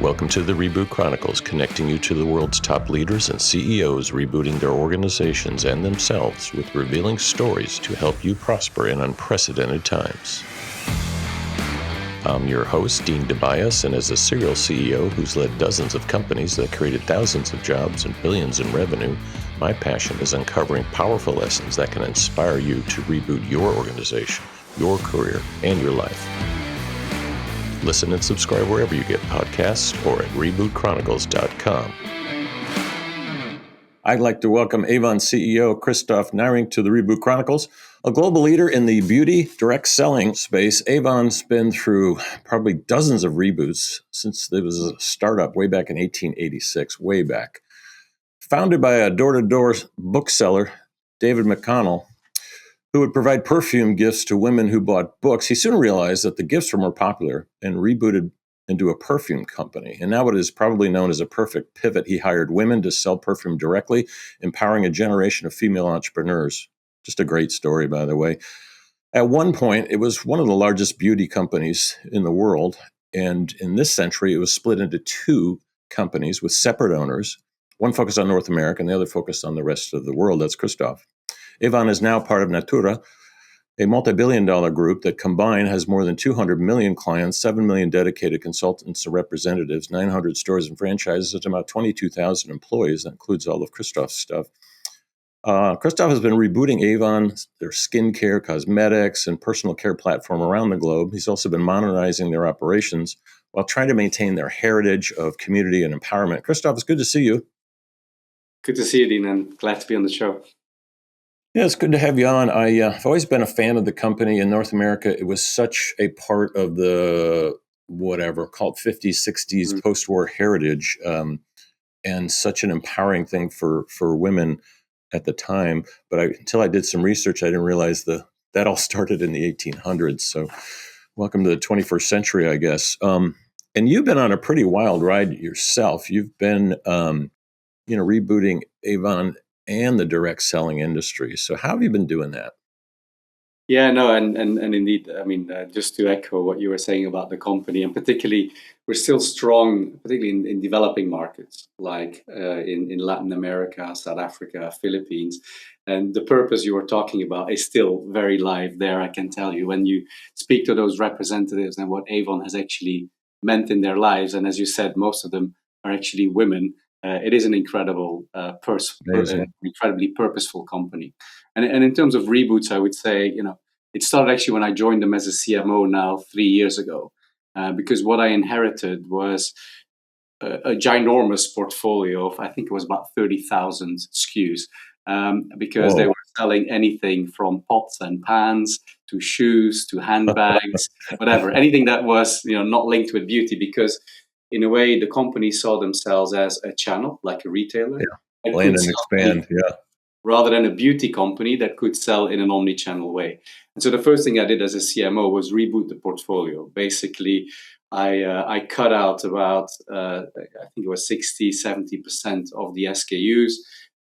Welcome to the Reboot Chronicles, connecting you to the world's top leaders and CEOs rebooting their organizations and themselves with revealing stories to help you prosper in unprecedented times. I'm your host, Dean DeBias, and as a serial CEO who's led dozens of companies that created thousands of jobs and billions in revenue, my passion is uncovering powerful lessons that can inspire you to reboot your organization, your career, and your life. Listen and subscribe wherever you get podcasts or at rebootchronicles.com. I'd like to welcome Avon CEO Kristof Neirynck to the Reboot Chronicles. A global leader in the beauty direct selling space, Avon's been through probably dozens of reboots since it was a startup way back in 1886, way back. Founded by a door-to-door bookseller, David McConnell, who would provide perfume gifts to women who bought books, he soon realized that the gifts were more popular and rebooted into a perfume company. And now what is probably known as a perfect pivot, he hired women to sell perfume directly, empowering a generation of female entrepreneurs. Just a great story, by the way. At one point, it was one of the largest beauty companies in the world. And in this century, it was split into two companies with separate owners. One focused on North America and the other focused on the rest of the world. That's Kristof. Avon is now part of Natura, a multi-billion-dollar group that combined has more than 200 million clients, 7 million dedicated consultants and representatives, 900 stores and franchises, and about 22,000 employees. That includes all of Kristof's stuff. Kristof has been rebooting Avon, their skincare, cosmetics, and personal care platform around the globe. He's also been modernizing their operations while trying to maintain their heritage of community and empowerment. Kristof, it's good to see you. Good to see you, Dean, and glad to be on the show. Yeah, it's good to have you on. I've always been a fan of the company in North America. It was such a part of the, called 50s, 60s post-war heritage, and such an empowering thing for women at the time. But until I did some research, I didn't realize that all started in the 1800s. So welcome to the 21st century, I guess. And you've been on a pretty wild ride yourself. You've been, rebooting Avon and the direct selling industry. So how have you been doing that? Yeah, no, and indeed, I mean, just to echo what you were saying about the company, and particularly, we're still strong, particularly in developing markets, like in Latin America, South Africa, Philippines. And the purpose you were talking about is still very live there, I can tell you. When you speak to those representatives and what Avon has actually meant in their lives, and as you said, most of them are actually women, it is an incredible, incredibly purposeful company. And in terms of reboots, I would say, it started actually when I joined them as a CMO now 3 years ago, because what I inherited was a ginormous portfolio of, I think it was about 30,000 SKUs, because they were selling anything from pots and pans to shoes to handbags, whatever, anything that was not linked with beauty, because in a way, the company saw themselves as a channel, like a retailer. Yeah. Land and expand, rather than a beauty company that could sell in an omni-channel way. And so the first thing I did as a CMO was reboot the portfolio. Basically, I cut out about, I think it was 60-70% of the SKUs.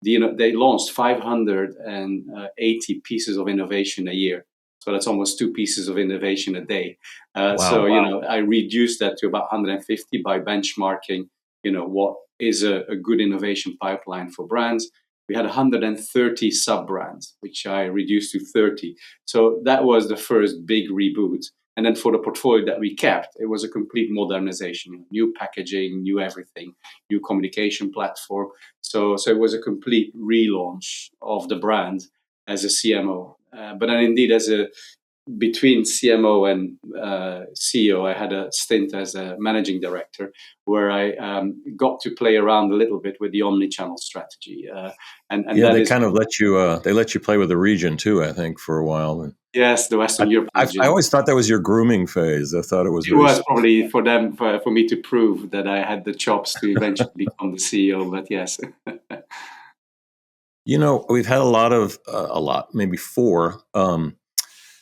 They launched 580 pieces of innovation a year. So that's almost 2 pieces of innovation a day. I reduced that to about 150 by benchmarking, what is a good innovation pipeline for brands. We had 130 sub-brands, which I reduced to 30. So that was the first big reboot. And then for the portfolio that we kept, it was a complete modernization, new packaging, new everything, new communication platform. So it was a complete relaunch of the brand as a CMO. But then indeed, between CMO and CEO, I had a stint as a managing director where I got to play around a little bit with the omni-channel strategy. They kind of let you play with the region too, I think, for a while. Yes, the Western Europe region. I always thought that was your grooming phase. I thought it was. It was probably for them, for me to prove that I had the chops to eventually become the CEO. But yes. We've had maybe 4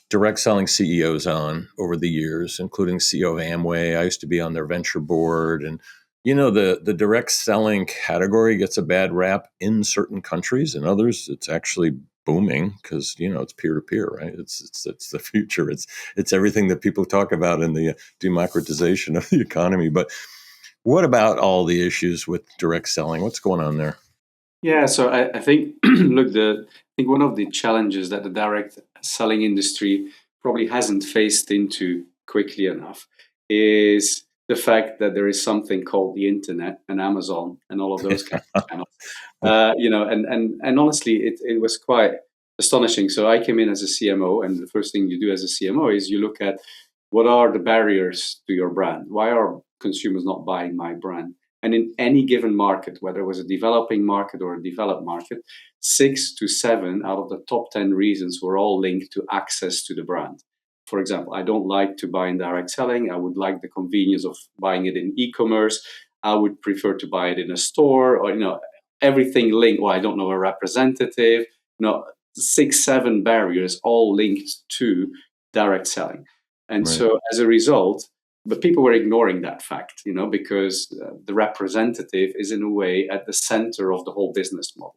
direct selling CEOs on over the years, including CEO of Amway. I used to be on their venture board. And, the direct selling category gets a bad rap in certain countries. In others, it's actually booming because, it's peer-to-peer, right? It's the future. It's everything that people talk about in the democratization of the economy. But What about all the issues with direct selling? What's going on there? Yeah, so I think look, I think one of the challenges that the direct selling industry probably hasn't faced into quickly enough is the fact that there is something called the internet and Amazon and all of those kind of channels. And honestly, it was quite astonishing. So I came in as a CMO, and the first thing you do as a CMO is you look at what are the barriers to your brand? Why are consumers not buying my brand? And in any given market, whether it was a developing market or a developed market, 6 to 7 out of the top 10 reasons were all linked to access to the brand. For example, I don't like to buy in direct selling. I would like the convenience of buying it in e-commerce. I would prefer to buy it in a store, or everything linked. Or I don't know a representative. 6, 7 barriers all linked to direct selling. And Right. so as a result, but people were ignoring that fact, because the representative is in a way at the center of the whole business model.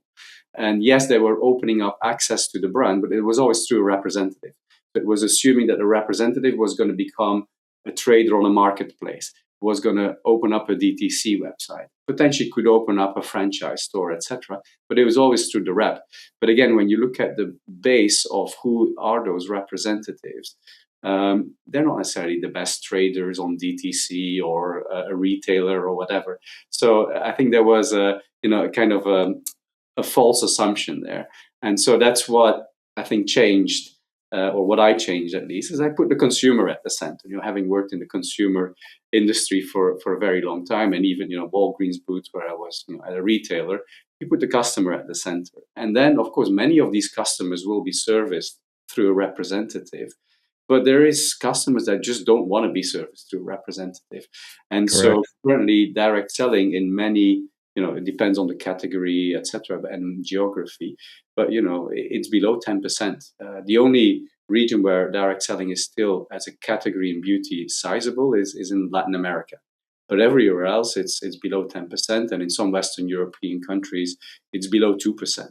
And yes, they were opening up access to the brand, but it was always through a representative. It was assuming that the representative was going to become a trader on a marketplace, was going to open up a DTC website, potentially could open up a franchise store, etc. But it was always through the rep. But again, when you look at the base of who are those representatives, they're not necessarily the best traders on DTC or a retailer or whatever. So I think there was kind of a false assumption there, and so that's what I think changed, or what I changed at least, is I put the consumer at the center. Having worked in the consumer industry for a very long time, and even Walgreens Boots, where I was at a retailer, you put the customer at the center, and then of course many of these customers will be serviced through a representative. But there is customers that just don't want to be serviced through a representative. And so Correct. currently direct selling in many, it depends on the category, etc., and geography, but it's below 10%. The only region where direct selling is still as a category in beauty sizable is in Latin America. But everywhere else, it's below 10%, and in some Western European countries, it's below 2%.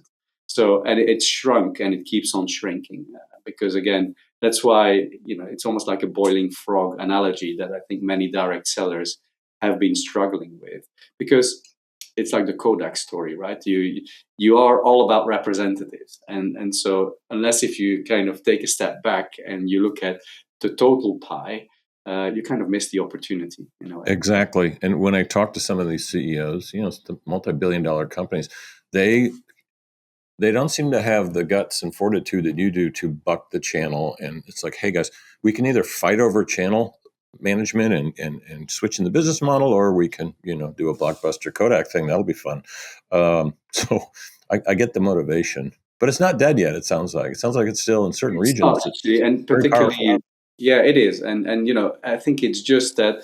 So, and it's shrunk, and it keeps on shrinking, because again, that's why it's almost like a boiling frog analogy that I think many direct sellers have been struggling with, because it's like the Kodak story, right? You are all about representatives, and so unless if you kind of take a step back and you look at the total pie, you kind of miss the opportunity. Exactly. And when I talk to some of these CEOs, the multi-billion-dollar companies, they don't seem to have the guts and fortitude that you do to buck the channel. And it's like, hey guys, we can either fight over channel management and switch in the business model, or we can, do a blockbuster Kodak thing. That'll be fun. So I get the motivation, but it's not dead yet. It sounds like it's still in certain It's not regions. actually, It's and very powerful. particularly, yeah, it is, and I think it's just that,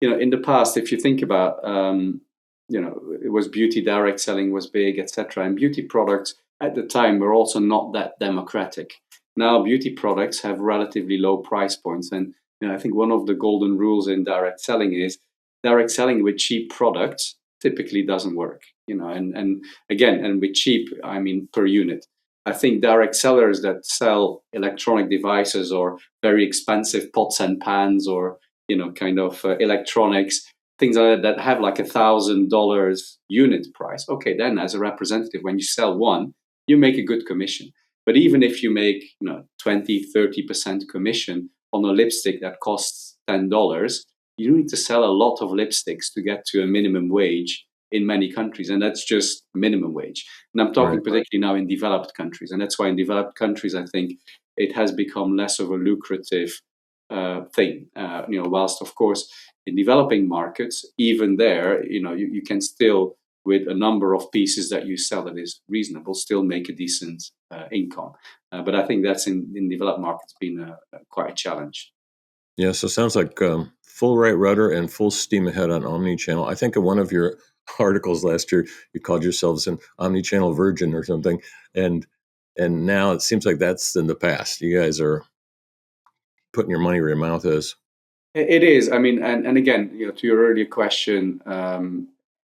in the past, if you think about, it was beauty direct selling was big, etc., and beauty products at the time were also not that democratic. Now, beauty products have relatively low price points, and I think one of the golden rules in direct selling is direct selling with cheap products typically doesn't work. And again, and with cheap, I mean per unit. I think direct sellers that sell electronic devices or very expensive pots and pans, or kind of electronics, things like that have like $1,000 unit price. Okay, then as a representative, when you sell one, you make a good commission. But even if you make 20-30% commission on a lipstick that costs $10, you need to sell a lot of lipsticks to get to a minimum wage in many countries, and that's just minimum wage. And I'm talking Right. particularly now in developed countries, and that's why in developed countries, I think it has become less of a lucrative thing. Whilst of course in developing markets, even there, you can still, with a number of pieces that you sell that is reasonable, still make a decent income. But I think that's in developed markets been quite a challenge. Yeah, so it sounds like full right rudder and full steam ahead on omni-channel. I think of one of your articles last year, you called yourselves an omni-channel virgin or something, and now it seems like that's in the past. You guys are putting your money where your mouth is. It is. I mean, and again, to your earlier question,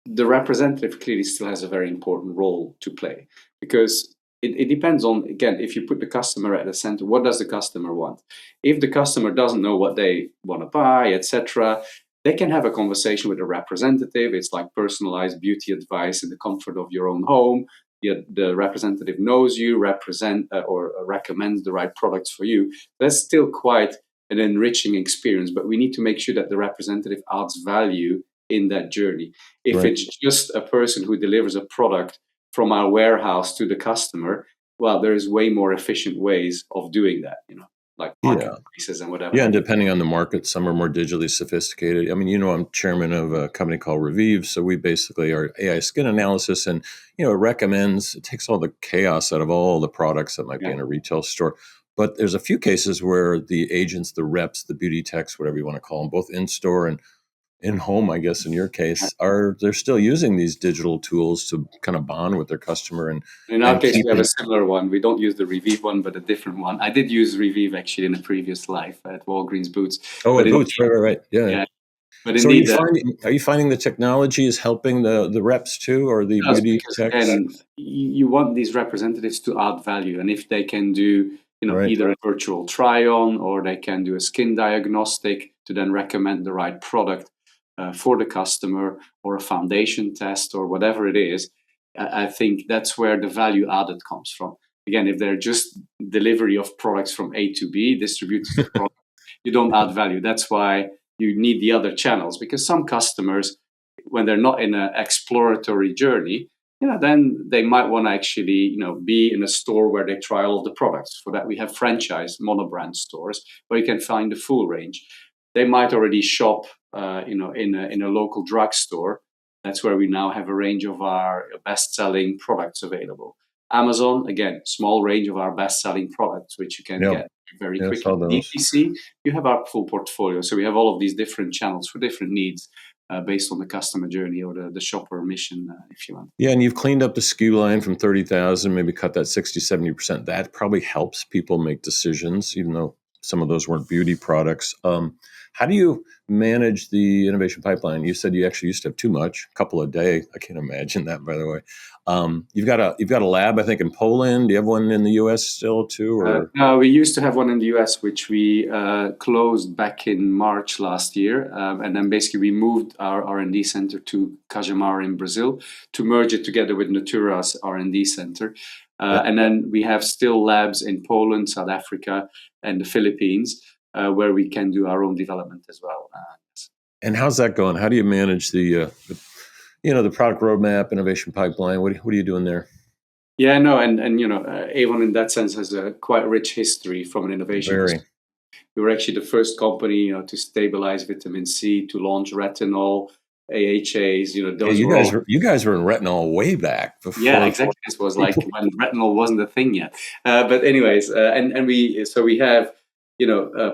the representative clearly still has a very important role to play, because it depends on, again, if you put the customer at the center, what does the customer want? If the customer doesn't know what they want to buy, etc., they can have a conversation with a representative. It's like personalized beauty advice in the comfort of your own home. The representative knows you, or recommends the right products for you. That's still quite an enriching experience, but we need to make sure that the representative adds value in that journey. If Right. it's just a person who delivers a product from our warehouse to the customer, well, there is way more efficient ways of doing that, like Yeah. marketplaces and whatever. Yeah, and depending on the market, some are more digitally sophisticated. I mean, I'm chairman of a company called Revive, so we basically are AI skin analysis, and it takes all the chaos out of all the products that might be in a retail store. But there's a few cases where the agents, the reps, the beauty techs, whatever you want to call them, both in store and in home, I guess in your case, they're still using these digital tools to kind of bond with their customer In our case, keep we have a them. similar one. We don't use the Revive one, but a different one. I did use Revive actually in a previous life at Walgreens Boots. Oh, But at indeed, Boots, right. Yeah. yeah, but So indeed, are you finding the technology is helping the reps too, or the does, beauty because techs? again, you want these representatives to add value, and if they can do, Right. either a virtual try-on, or they can do a skin diagnostic to then recommend the right product for the customer, or a foundation test, or whatever it is, I think that's where the value added comes from. Again, if they're just delivery of products from A to B, distributors of products, you don't add value. That's why you need the other channels, because some customers, when they're not in an exploratory journey, then they might want to actually, be in a store where they try all of the products. For that, we have franchise monobrand stores where you can find the full range. They might already shop, in a local drugstore. That's where we now have a range of our best-selling products available. Amazon, again, small range of our best-selling products, which you can Yeah. get very Yeah, I quickly. saw those. DTC, you have our full portfolio. So we have all of these different channels for different needs, based on the customer journey or the shopper mission, if you want. Yeah, and you've cleaned up the SKU line from 30,000, maybe cut that 60, 70%. That probably helps people make decisions, even though some of those weren't beauty products. How do you manage the innovation pipeline? You said you actually used to have too much, a couple a day. I can't imagine that, by the way. You've got a lab, I think, in Poland. Do you have one in the US still too? Or No, we used to have one in the US, which we closed back in March last year, and then basically we moved our R&D center to Cajamar in Brazil to merge it together with Natura's R&D center, and then we have still labs in Poland, South Africa, and the Philippines, where we can do our own development as well. and how's that going? How do you manage the product roadmap, innovation pipeline? What are you doing there? Yeah, no, and Avon in that sense has a quite rich history from an innovation Very. perspective. We were actually the first company, to stabilize vitamin C, to launch retinol, AHAs. Yeah, Those were all. you guys were in retinol way back Yeah, before exactly. This was like people. when retinol wasn't a thing yet. But anyways, and we have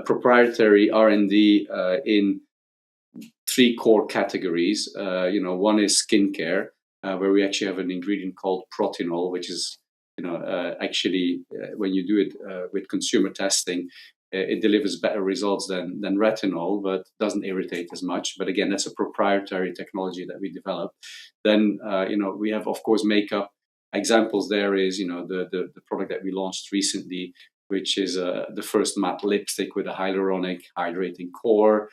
proprietary R&D in three core categories. One is skincare, where we actually have an ingredient called protinol, which is, actually, when you do it with consumer testing, it delivers better results than retinol, but doesn't irritate as much. But again, that's a proprietary technology that we developed. Then, we have, of course, makeup. Examples there is, the product that we launched recently, which is the first matte lipstick with a hyaluronic hydrating core.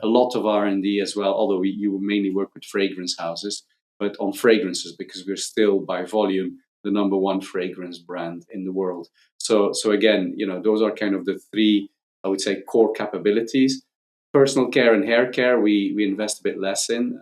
A lot of R&D as well, although you mainly work with fragrance houses, but on fragrances, because we're still by volume the number one fragrance brand in the world. So again, those are kind of the three, I would say, core capabilities. Personal care and hair care, we invest a bit less in,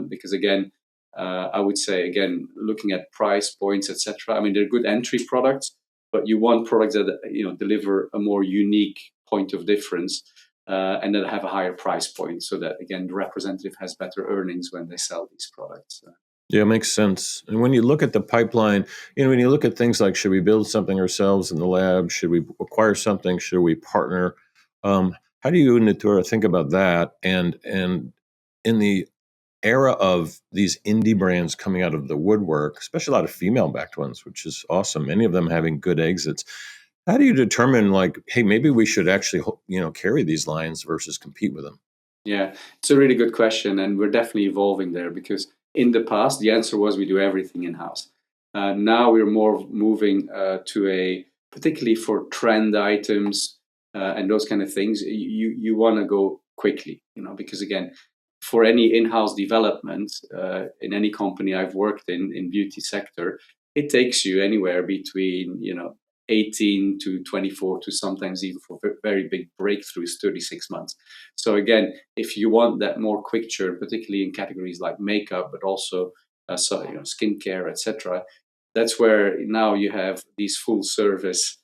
because again, I would say, again, looking at price points, etc. I mean, they're good entry products, but you want products that deliver a more unique point of difference, and that have a higher price point, so that again the representative has better earnings when they sell these products. Yeah, it makes sense. And when you look at the pipeline, when you look at things like, should we build something ourselves in the lab? Should we acquire something? Should we partner? How do you in Natura think about that? And in the era of these indie brands coming out of the woodwork, especially a lot of female-backed ones, which is awesome, many of them having good exits. How do you determine, like, hey, maybe we should actually, carry these lines versus compete with them? Yeah, it's a really good question, and we're definitely evolving there, because in the past the answer was we do everything in house. Now we're more moving to a, particularly for trend items and those kind of things. You want to go quickly, because again, for any in-house development in any company I've worked in beauty sector, it takes you anywhere between 18 to 24 to sometimes even for very big breakthroughs 36 months. So again, if you want that more quick churn, particularly in categories like makeup, but also skincare, etc., that's where now you have these full service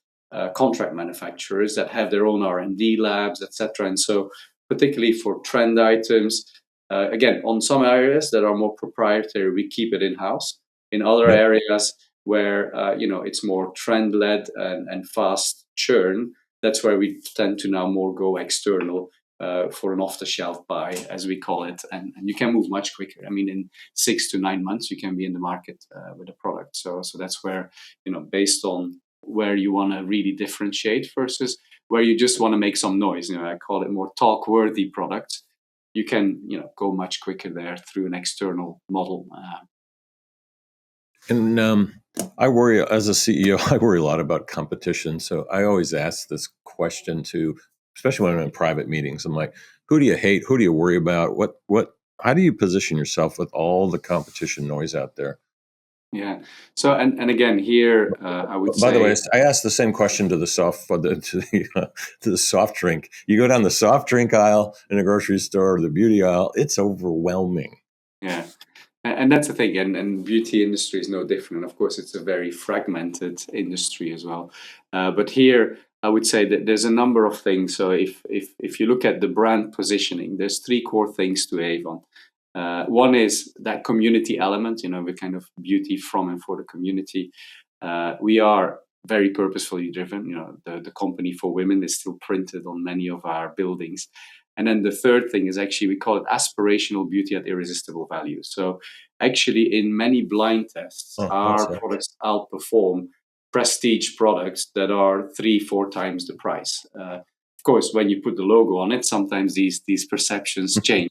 contract manufacturers that have their own R&D labs, etc. And so particularly for trend items, again, on some areas that are more proprietary, we keep it in-house. In other areas where it's more trend-led and fast churn, that's where we tend to now more go external for an off-the-shelf buy, as we call it, and you can move much quicker. I mean, in 6 to 9 months, you can be in the market with a product. So that's where, based on where you want to really differentiate versus where you just want to make some noise. I call it more talk-worthy products. You can, go much quicker there through an external model. And I worry, as a CEO, I worry a lot about competition. So I always ask this question to, especially when I'm in private meetings. I'm like, who do you hate? Who do you worry about? How do you position yourself with all the competition noise out there? Yeah. So and again here, I would say. By the way, I asked the same question to the soft drink. You go down the soft drink aisle in a grocery store or the beauty aisle, it's overwhelming. Yeah. And that's the thing, and beauty industry is no different. And of course, it's a very fragmented industry as well. But here, I would say that there's a number of things. So if you look at the brand positioning, there's three core things to Avon. One is that community element. We're kind of beauty from and for the community. We are very purposefully driven. The company for women is still printed on many of our buildings. And then the third thing is actually, we call it aspirational beauty at irresistible value. So actually, in many blind tests, our products outperform prestige products that are 3-4 times the price. Of course, when you put the logo on it, sometimes these perceptions change.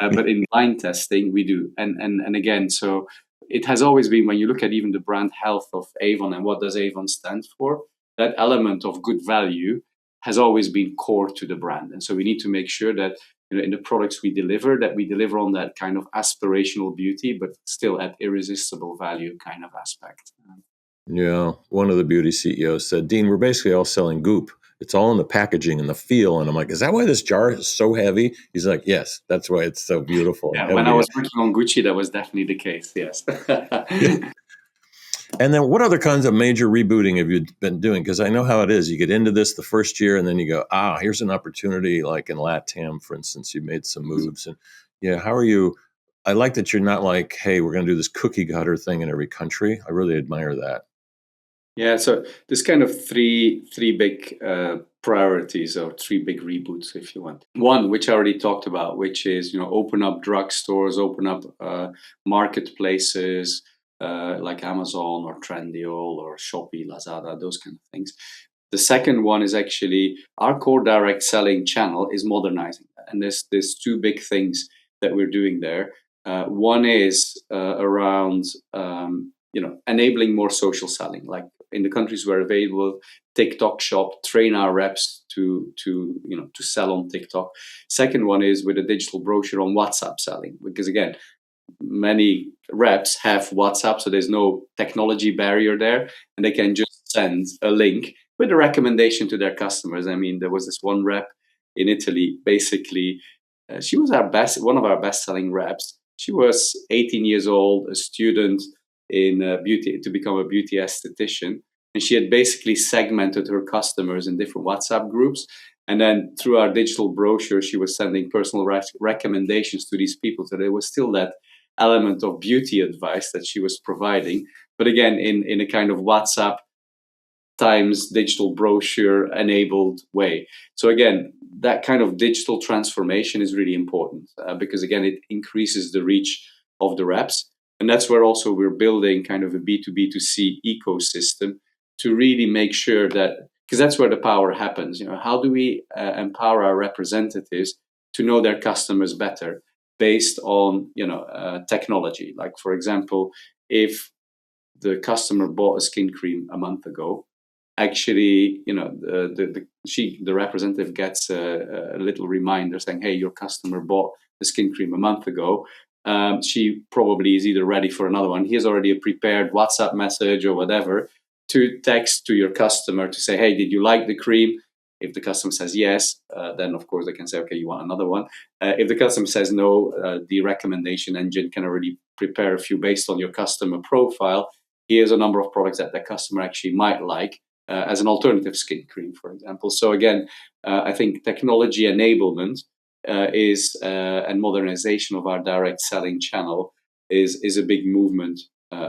But in blind testing, we do. And again, so it has always been, when you look at even the brand health of Avon and what does Avon stand for, that element of good value has always been core to the brand. And so we need to make sure that in the products we deliver, that we deliver on that kind of aspirational beauty, but still at irresistible value kind of aspect. Yeah. One of the beauty CEOs said, Dean, we're basically all selling goop. It's all in the packaging and the feel. And I'm like, is that why this jar is so heavy? He's like, yes, that's why it's so beautiful. Yeah, when I was working on Gucci, that was definitely the case. Yes. And then what other kinds of major rebooting have you been doing? Because I know how it is. You get into this the first year and then you go, here's an opportunity. Like in LATAM, for instance, you made some moves. And how are you? I like that you're not like, hey, we're going to do this cookie cutter thing in every country. I really admire that. Yeah, so there's kind of three big priorities, or three big reboots, if you want. One, which I already talked about, which is open up drugstores, open up marketplaces like Amazon or Trendyol or Shopee, Lazada, those kind of things. The second one is actually our core direct selling channel is modernizing, and there's two big things that we're doing there. One is around enabling more social selling, like in the countries where available, TikTok shop, train our reps to sell on TikTok. Second one is with a digital brochure on WhatsApp selling, because again, many reps have WhatsApp, so there's no technology barrier there, and they can just send a link with a recommendation to their customers. I mean, there was this one rep in Italy, basically, she was one of our best-selling reps. She was 18 years old, a student in beauty to become a beauty esthetician, and she had basically segmented her customers in different WhatsApp groups, and then through our digital brochure she was sending personal recommendations to these people. So there was still that element of beauty advice that she was providing, but again in a kind of WhatsApp times digital brochure enabled way. So again, that kind of digital transformation is really important because again it increases the reach of the reps. And that's where also we're building kind of a B2B2C ecosystem to really make sure that, because that's where the power happens. How do we empower our representatives to know their customers better based on technology? Like, for example, if the customer bought a skin cream a month ago actually, the representative gets a little reminder saying, "Hey, your customer bought the skin cream a month ago." She probably is either ready for another one. Here's already a prepared WhatsApp message or whatever to text to your customer to say, "Hey, did you like the cream?" If the customer says yes, then of course they can say, "Okay, you want another one." If the customer says no, the recommendation engine can already prepare a few based on your customer profile. Here's a number of products that the customer actually might like as an alternative skin cream, for example. So again, I think technology enablement and modernization of our direct selling channel is a big movement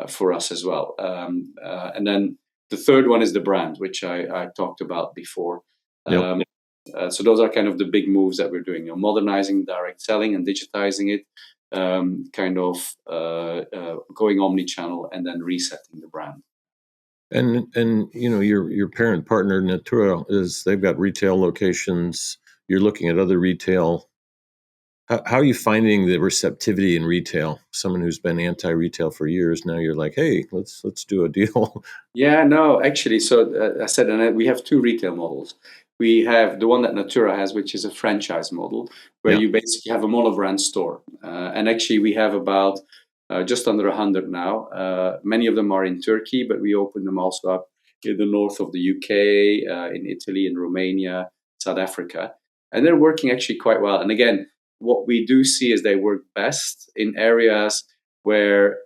for us as well. And then the third one is the brand, which I talked about before. Yep. So those are kind of the big moves that we're doing, modernizing direct selling and digitizing it, going omni-channel and then resetting the brand. And your parent partner Natura they've got retail locations. You're looking at other retail. How are you finding the receptivity in retail? Someone who's been anti-retail for years, now you're like, hey, let's do a deal. Yeah, no, actually, so I said, and we have two retail models. We have the one that Natura has, which is a franchise model, where you basically have a monobrand store. And actually, we have about just under 100 now. Many of them are in Turkey, but we open them also up in the north of the UK, in Italy, in Romania, South Africa. And they're working actually quite well. And again, what we do see is they work best in areas where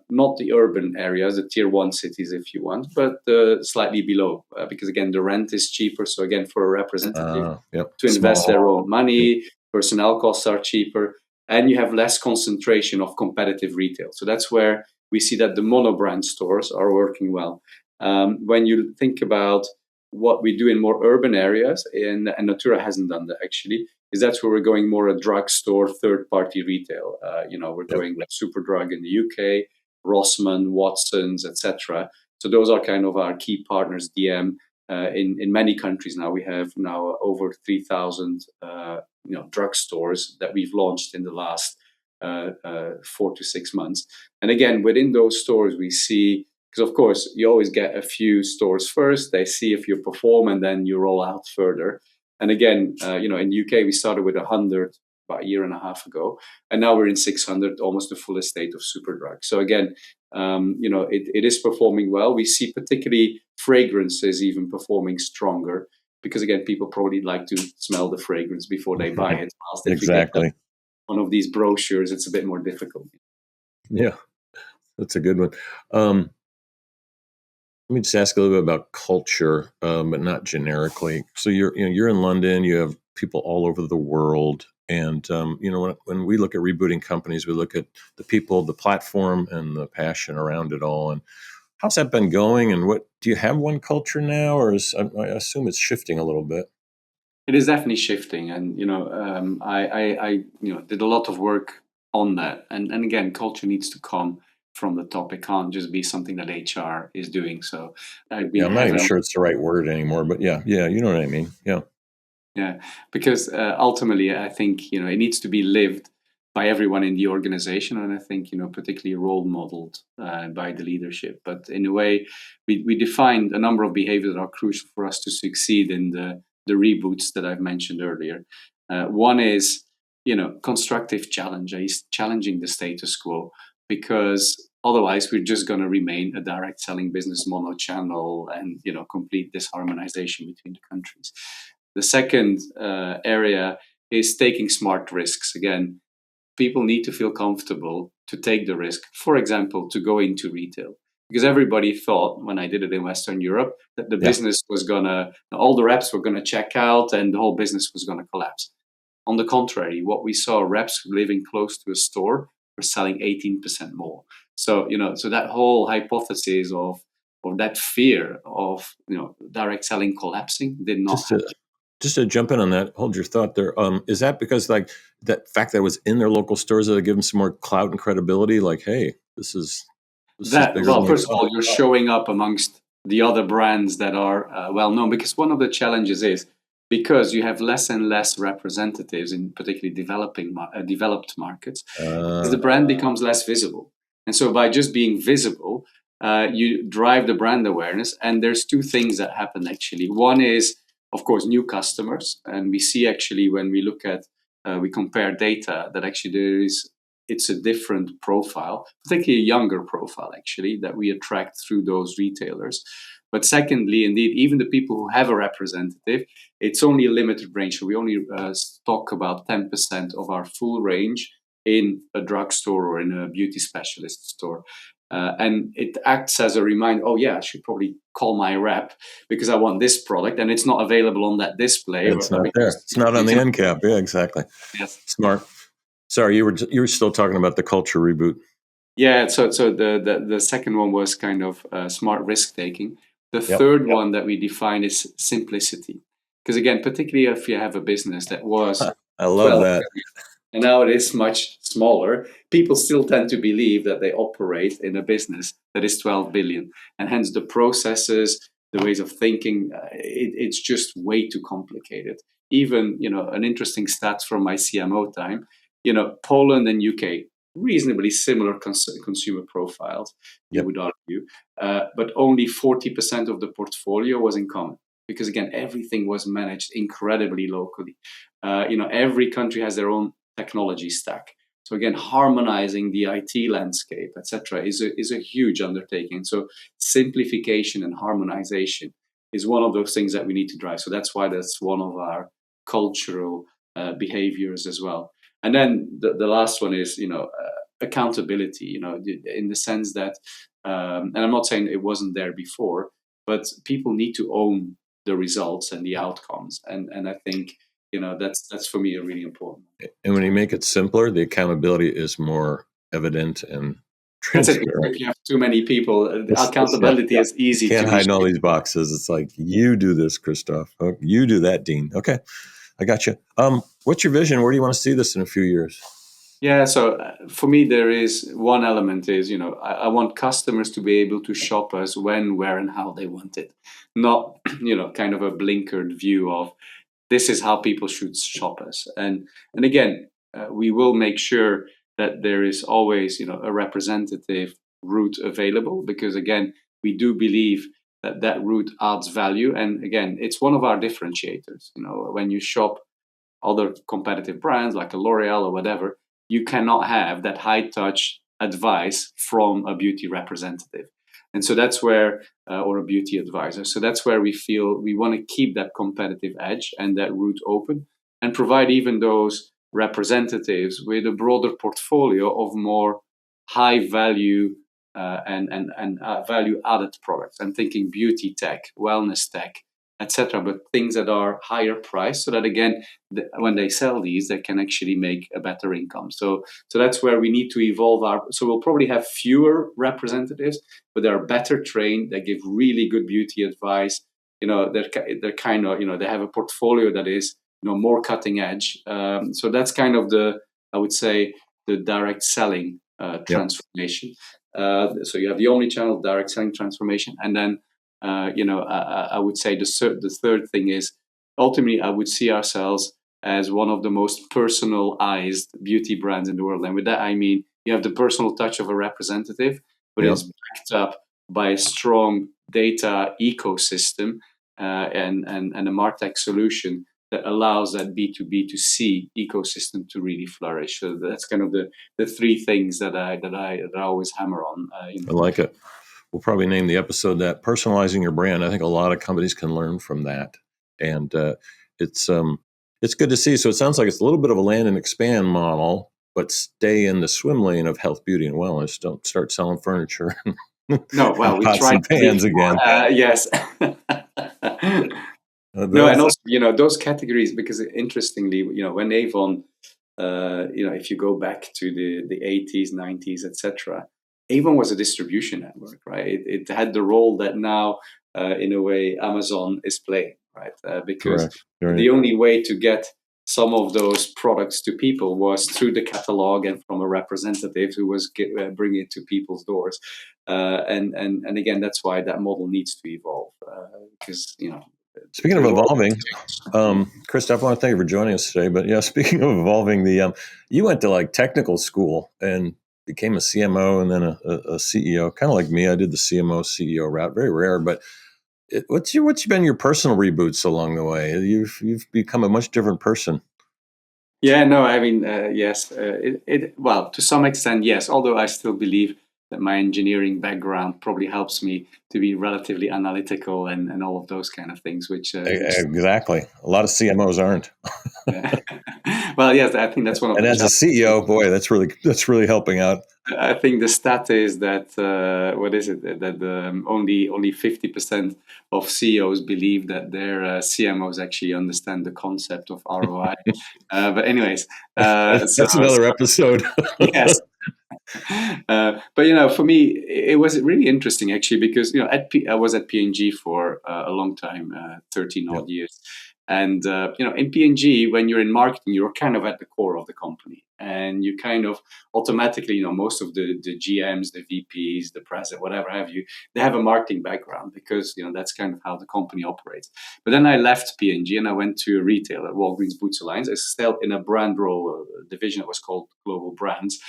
not the urban areas, the tier 1 cities, if you want, but slightly below, because again, the rent is cheaper. So again, for a representative to invest their own money, personnel costs are cheaper, and you have less concentration of competitive retail. So that's where we see that the monobrand stores are working well. When you think about what we do in more urban areas, and Natura hasn't done that actually, is that's where we're going more a drugstore, third-party retail. We're going like Superdrug in the UK, Rossmann, Watsons, etc. So those are kind of our key partners, DM. In many countries now, we have now over 3,000 drugstores that we've launched in the last 4 to 6 months. And again, within those stores, we see, because of course, you always get a few stores first, they see if you perform, and then you roll out further. And again, in the UK, we started with 100 about a year and a half ago, and now we're in 600, almost the full estate of Superdrug. So again, it is performing well. We see particularly fragrances even performing stronger, because again, people probably like to smell the fragrance before they buy it. Whilst if Exactly. you get one of these brochures, it's a bit more difficult. Yeah, that's a good one. Let me just ask a little bit about culture, but not generically. So you're in London. You have people all over the world, and when we look at rebooting companies, we look at the people, the platform, and the passion around it all. And how's that been going? And what do you have one culture now, or I assume it's shifting a little bit? It is definitely shifting, and I did a lot of work on that. And again, culture needs to come from the top. It can't just be something that HR is doing. So I've been I'm not even sure it's the right word anymore, but yeah, you know what I mean. Yeah, because ultimately, I think it needs to be lived by everyone in the organization, and I think particularly role modeled by the leadership. But in a way, we defined a number of behaviors that are crucial for us to succeed in the reboots that I've mentioned earlier. One is constructive challenge, challenging the status quo, because otherwise we're just going to remain a direct selling business mono-channel and complete disharmonization between the countries. The second area is taking smart risks. Again, people need to feel comfortable to take the risk, for example, to go into retail. Because everybody thought, when I did it in Western Europe, that the business was all the reps were gonna check out and the whole business was gonna collapse. On the contrary, what we saw, reps living close to a store were selling 18% more. So, so that whole hypothesis of that fear of direct selling collapsing did not happen. Just to jump in on that, hold your thought there. Is that because like that fact that it was in their local stores that give them some more clout and credibility? Like, hey, this is bigger. Well, first of all, you're showing up amongst the other brands that are well known, because one of the challenges is because you have less and less representatives in particularly developed markets, the brand becomes less visible. And so by just being visible, you drive the brand awareness. And there's two things that happen actually. One is, of course, new customers. And we see actually when we look at, we compare data that actually it's a different profile, particularly a younger profile actually, that we attract through those retailers. But secondly, indeed, even the people who have a representative, it's only a limited range. So we only stock about 10% of our full range in a drugstore or in a beauty specialist store. And it acts as a reminder, oh yeah, I should probably call my rep because I want this product and it's not available on that display. It's not there. It's not on the end cap. Yeah, exactly. Yes. Smart. Sorry, you were still talking about the culture reboot. Yeah, so the second one was kind of smart risk taking. The third one that we define is simplicity. Because again, particularly if you have a business that was I love that. And now it is much smaller, people still tend to believe that they operate in a business that is 12 billion. And hence the processes, the ways of thinking, it's just way too complicated. Even, an interesting stat from my CMO time, Poland and UK, reasonably similar consumer profiles, you would argue, but only 40% of the portfolio was in common. Because again, everything was managed incredibly locally. Every country has their own technology stack. So again, harmonizing the IT landscape, etc., is a huge undertaking. So simplification and harmonization is one of those things that we need to drive. So that's why that's one of our cultural behaviors as well. And then the last one is, accountability. In the sense that, and I'm not saying it wasn't there before, but people need to own the results and the outcomes. And I think that's for me a really important. And when you make it simpler, the accountability is more evident and transparent. If you have too many people, accountability is easy. You can't hide in all these boxes. It's like, you do this, Kristof. Oh, you do that, Dean. Okay, I got you. What's your vision? Where do you want to see this in a few years? Yeah, so for me, there is one element is, I want customers to be able to shop us when, where, and how they want it. Not, kind of a blinkered view of this is how people should shop us. And again, we will make sure that there is always, a representative route available, because again, we do believe that route adds value. And again, it's one of our differentiators. When you shop other competitive brands like a L'Oreal or whatever, you cannot have that high touch advice from a beauty representative. And so that's where, or a beauty advisor. So that's where we feel we want to keep that competitive edge and that route open and provide even those representatives with a broader portfolio of more high value and value added products. I'm thinking beauty tech, wellness tech, etc., but things that are higher priced, so that again, when they sell these, they can actually make a better income. So that's where we need to evolve our. So we'll probably have fewer representatives, but they're better trained. They give really good beauty advice. They're kind of they have a portfolio that is more cutting edge. So that's kind of I would say the direct selling transformation. So you have the omni-channel direct selling transformation, and then. I would say the third thing is ultimately I would see ourselves as one of the most personalized beauty brands in the world. And with that, I mean, you have the personal touch of a representative, but it's backed up by a strong data ecosystem and a MarTech solution that allows that B2B2C ecosystem to really flourish. So that's kind of the three things that I always hammer on. I like it. We'll probably name the episode that personalizing your brand. I think a lot of companies can learn from that. And it's good to see. So it sounds like it's a little bit of a land and expand model, but stay in the swim lane of health, beauty, and wellness. Don't start selling furniture. No, well, we tried pans again. Yes. No, and also, those categories, because interestingly, when Avon, if you go back to the 80s, 90s, etc., Avon was a distribution network, right? It had the role that now, in a way, Amazon is playing, right? Because the only way to get some of those products to people was through the catalog and from a representative who was bringing it to people's doors. And again, that's why that model needs to evolve, because Speaking of evolving, Kristof, I want to thank you for joining us today. But speaking of evolving, you went to like technical school, and became a CMO and then a CEO, kind of like me. I did the CMO CEO route, very rare, but what's been your personal reboots along the way? You've become a much different person. Yeah, no, I mean, yes, well, to some extent, yes, although I still believe that my engineering background probably helps me to be relatively analytical and all of those kind of things, which Exactly. A lot of CMOs aren't. yeah. Well, yes, I think that's one of And the as a CEO, boy, that's really helping out. I think the stat is that what is it that only 50% of CEOs believe that their CMOs actually understand the concept of ROI. But anyways, That's another episode. yes. But for me, it was really interesting actually because I was at P&G for a long time, 13 odd years, and in P&G, when you're in marketing, you're kind of at the core of the company, and you kind of automatically, most of the GMs, the VPs, the president, whatever have you, they have a marketing background because that's kind of how the company operates. But then I left P&G and I went to a retailer, Walgreens Boots Alliance. I still in a brand role division that was called Global Brands.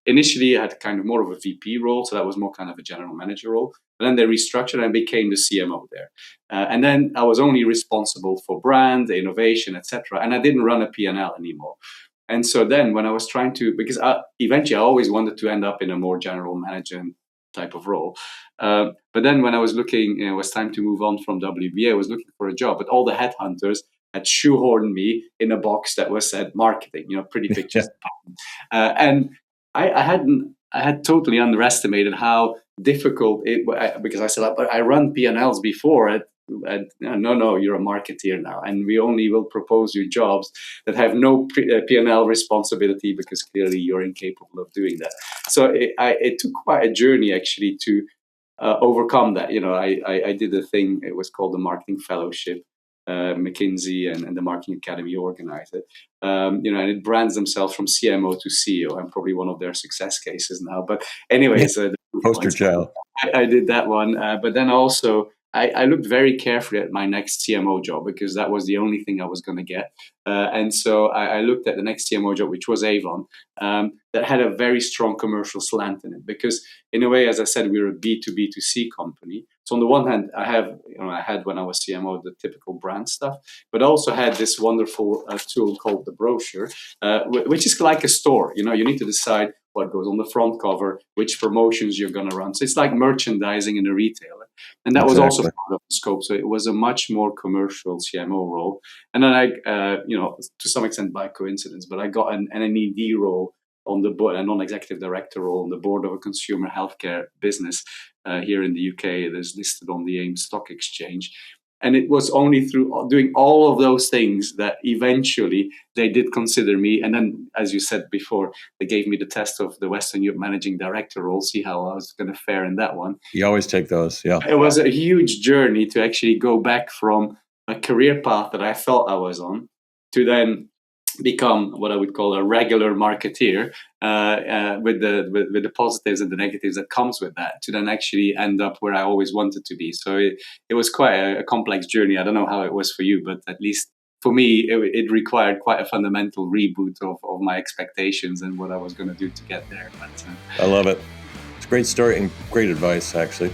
Initially, I had kind of more of a VP role, so that was more kind of a general manager role. But then they restructured and I became the CMO there. And then I was only responsible for brand, innovation, etc. And I didn't run a P&L anymore. And so then when I was trying to, because eventually I always wanted to end up in a more general manager type of role. But then when I was looking, it was time to move on from WBA, I was looking for a job, but all the headhunters had shoehorned me in a box that was said marketing, pretty pictures. And I had totally underestimated how difficult because I said, but I run P&Ls before. No, you're a marketeer now, and we only will propose you jobs that have no P&L responsibility because clearly you're incapable of doing that. So it took quite a journey actually to overcome that. I did a thing. It was called the Marketing Fellowship. McKinsey and the Marketing Academy organized it. And it brands themselves from CMO to CEO. I'm probably one of their success cases now. But anyways, poster child. I did that one. But then also, I looked very carefully at my next CMO job because that was the only thing I was going to get. And so I looked at the next CMO job, which was Avon, that had a very strong commercial slant in it. Because in a way, as I said, we're a B2B2C company. So on the one hand, I had when I was CMO the typical brand stuff, but also had this wonderful tool called the brochure, which is like a store. You need to decide what goes on the front cover, which promotions you're going to run. So it's like merchandising in a retailer. And that was also part of the scope. So it was a much more commercial CMO role. And then to some extent by coincidence, but I got an NED role on the board, a non-executive director role on the board of a consumer healthcare business here in the UK that is listed on the AIM Stock Exchange. And it was only through doing all of those things that eventually they did consider me. And then, as you said before, they gave me the test of the Western Europe Managing Director role, see how I was going to fare in that one. You always take those, yeah. It was a huge journey to actually go back from a career path that I thought I was on to then become what I would call a regular marketeer with the positives and the negatives that comes with that, to then actually end up where I always wanted to be. So it was quite a complex journey. I don't know how it was for you, but at least for me, it required quite a fundamental reboot of my expectations and what I was going to do to get there. But I love it. It's a great story and great advice, actually.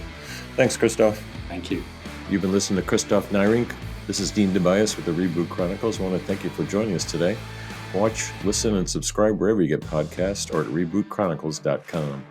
Thanks, Kristof. Thank you. You've been listening to Kristof Neirynck. This is Dean Tobias with the Reboot Chronicles. I want to thank you for joining us today. Watch, listen, and subscribe wherever you get podcasts or at rebootchronicles.com.